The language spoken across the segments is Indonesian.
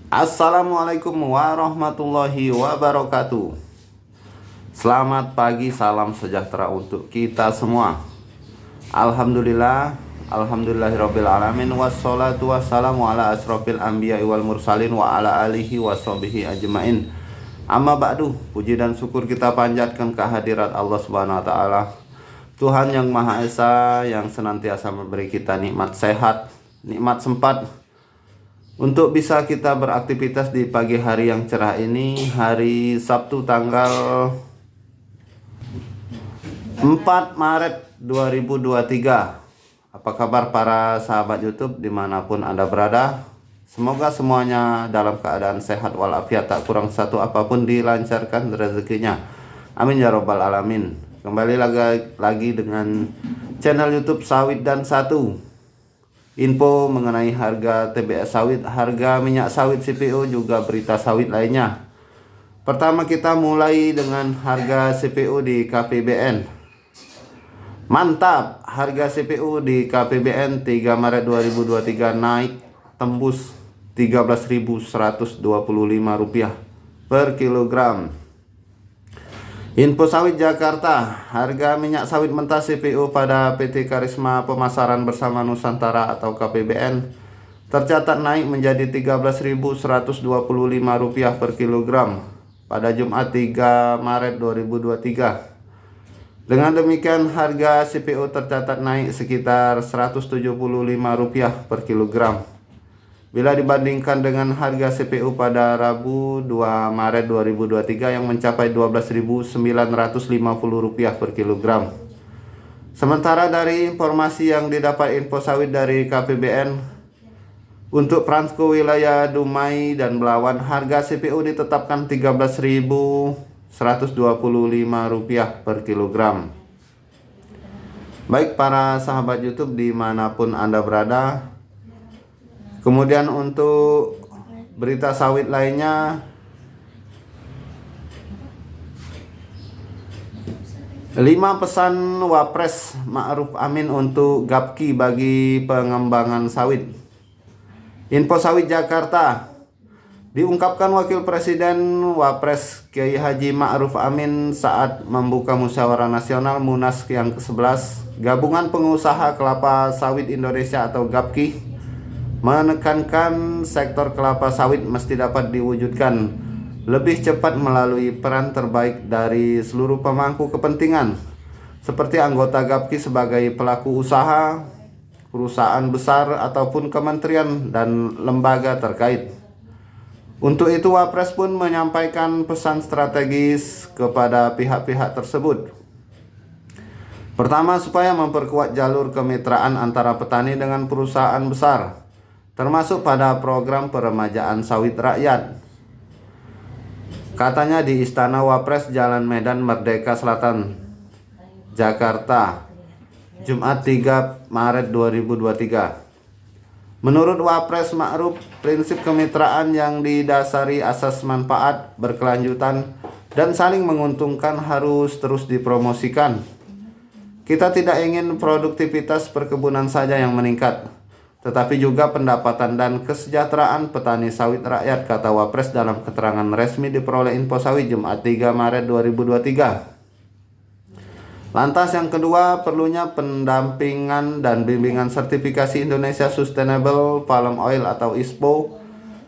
Assalamualaikum warahmatullahi wabarakatuh. Selamat pagi, salam sejahtera untuk kita semua. Alhamdulillah, alhamdulillahirabbil alamin, wassalatu wassalamu ala asrofil anbiya'i wal mursalin wa ala alihi washabihi ajmain. Amma ba'du, puji dan syukur kita panjatkan kehadirat Allah Subhanahu wa taala, Tuhan yang Maha Esa, yang senantiasa memberi kita nikmat sehat, nikmat sempat untuk bisa kita beraktivitas di pagi hari yang cerah ini, hari Sabtu tanggal 4 Maret 2023. Apa kabar para sahabat YouTube dimanapun Anda berada? Semoga semuanya dalam keadaan sehat walafiat, tak kurang satu apapun, dilancarkan rezekinya. Amin ya robbal alamin. Kembali lagi dengan channel YouTube Sawit dan Satu. Info mengenai harga TBS sawit, harga minyak sawit CPO, juga berita sawit lainnya. Pertama kita mulai dengan harga CPO di KPBN. Mantap, harga CPO di KPBN 3 Maret 2023 naik tembus Rp13.125 per kilogram. Info Sawit Jakarta, harga minyak sawit mentah CPO pada PT Karisma Pemasaran Bersama Nusantara atau KPBN tercatat naik menjadi Rp13.125 per kilogram pada Jumat 3 Maret 2023. Dengan demikian harga CPO tercatat naik sekitar Rp175 per kilogram bila dibandingkan dengan harga CPO pada Rabu 2 Maret 2023 yang mencapai Rp12.950 per kilogram. Sementara dari informasi yang didapat Info Sawit dari KPBN, untuk Fransko wilayah Dumai dan Belawan harga CPO ditetapkan Rp13.125 per kilogram. Baik para sahabat YouTube dimanapun Anda berada. Kemudian untuk berita sawit lainnya, 5 pesan Wapres Ma'ruf Amin untuk Gapki bagi pengembangan sawit. Info Sawit Jakarta, diungkapkan Wakil Presiden Wapres Kiai Haji Ma'ruf Amin saat membuka Musyawarah Nasional Munas yang ke-11 Gabungan Pengusaha Kelapa Sawit Indonesia atau Gapki, menekankan sektor kelapa sawit mesti dapat diwujudkan lebih cepat melalui peran terbaik dari seluruh pemangku kepentingan seperti anggota Gapki sebagai pelaku usaha, perusahaan besar ataupun kementerian dan lembaga terkait. Untuk itu Wapres pun menyampaikan pesan strategis kepada pihak-pihak tersebut. Pertama, supaya memperkuat jalur kemitraan antara petani dengan perusahaan besar, termasuk pada program peremajaan sawit rakyat. Katanya di Istana Wapres Jalan Medan Merdeka Selatan, Jakarta, Jumat 3 Maret 2023. Menurut Wapres Ma'ruf, prinsip kemitraan yang didasari asas manfaat, berkelanjutan, dan saling menguntungkan harus terus dipromosikan. Kita tidak ingin produktivitas perkebunan saja yang meningkat, tetapi juga pendapatan dan kesejahteraan petani sawit rakyat, kata Wapres dalam keterangan resmi diperoleh Info Sawit Jumat 3 Maret 2023. Lantas yang kedua, perlunya pendampingan dan bimbingan sertifikasi Indonesia Sustainable Palm Oil atau ISPO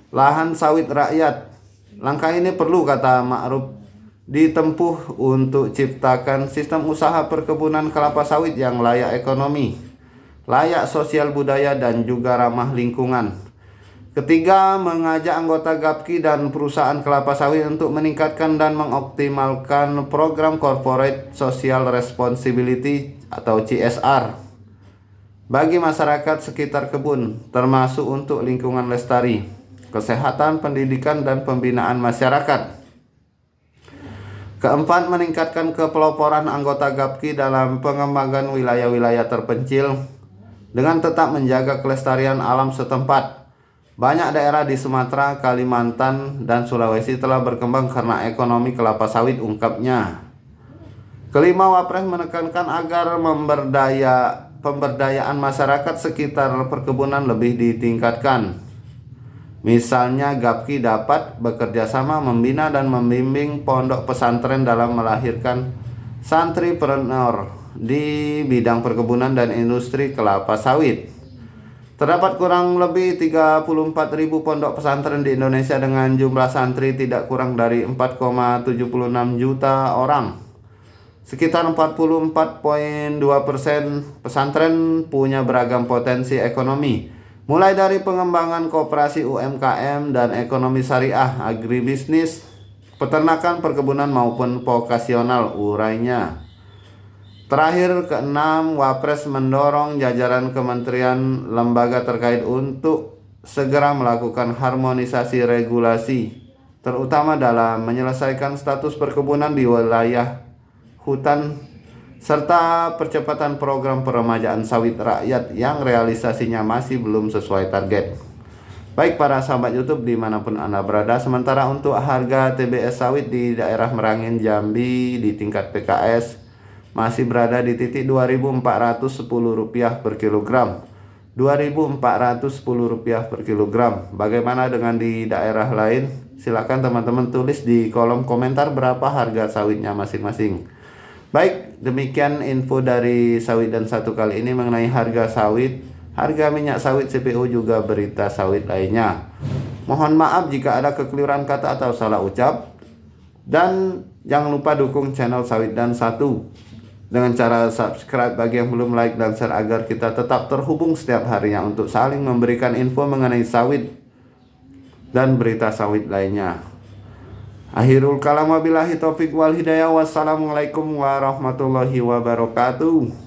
lahan sawit rakyat. Langkah ini perlu, kata Ma'ruf, ditempuh untuk ciptakan sistem usaha perkebunan kelapa sawit yang layak ekonomi, layak sosial budaya, dan juga ramah lingkungan. Ketiga, mengajak anggota Gapki dan perusahaan kelapa sawit untuk meningkatkan dan mengoptimalkan program Corporate Social Responsibility atau CSR bagi masyarakat sekitar kebun, termasuk untuk lingkungan lestari, kesehatan, pendidikan, dan pembinaan masyarakat. Keempat, meningkatkan kepeloporan anggota Gapki dalam pengembangan wilayah-wilayah terpencil dengan tetap menjaga kelestarian alam setempat. Banyak daerah di Sumatera, Kalimantan, dan Sulawesi telah berkembang karena ekonomi kelapa sawit, ungkapnya. Kelima, Wapres menekankan agar pemberdayaan masyarakat sekitar perkebunan lebih ditingkatkan. Misalnya Gapki dapat bekerja sama membina dan membimbing pondok pesantren dalam melahirkan santripreneur di bidang perkebunan dan industri kelapa sawit. Terdapat kurang lebih 34.000 pondok pesantren di Indonesia dengan jumlah santri tidak kurang dari 4,76 juta orang. Sekitar 44,2% pesantren punya beragam potensi ekonomi, mulai dari pengembangan koperasi UMKM dan ekonomi syariah, agribisnis, peternakan, perkebunan maupun vokasional, urainya. Terakhir, keenam, Wapres mendorong jajaran kementerian lembaga terkait untuk segera melakukan harmonisasi regulasi, terutama dalam menyelesaikan status perkebunan di wilayah hutan, serta percepatan program peremajaan sawit rakyat yang realisasinya masih belum sesuai target. Baik para sahabat YouTube dimanapun Anda berada, sementara untuk harga TBS sawit di daerah Merangin, Jambi di tingkat PKS masih berada di titik Rp2.410 per kilogram. Rp2.410 per kilogram. Bagaimana dengan di daerah lain? Silakan teman-teman tulis di kolom komentar berapa harga sawitnya masing-masing. Baik, demikian info dari Sawit dan Satu kali ini mengenai harga sawit, harga minyak sawit, CPO, juga berita sawit lainnya. Mohon maaf jika ada kekeliruan kata atau salah ucap. Dan jangan lupa dukung channel Sawit dan Satu dengan cara subscribe bagi yang belum, like dan share agar kita tetap terhubung setiap harinya untuk saling memberikan info mengenai sawit dan berita sawit lainnya. Akhirul kalam wabillahi taufik wal hidayah. Wassalamualaikum warahmatullahi wabarakatuh.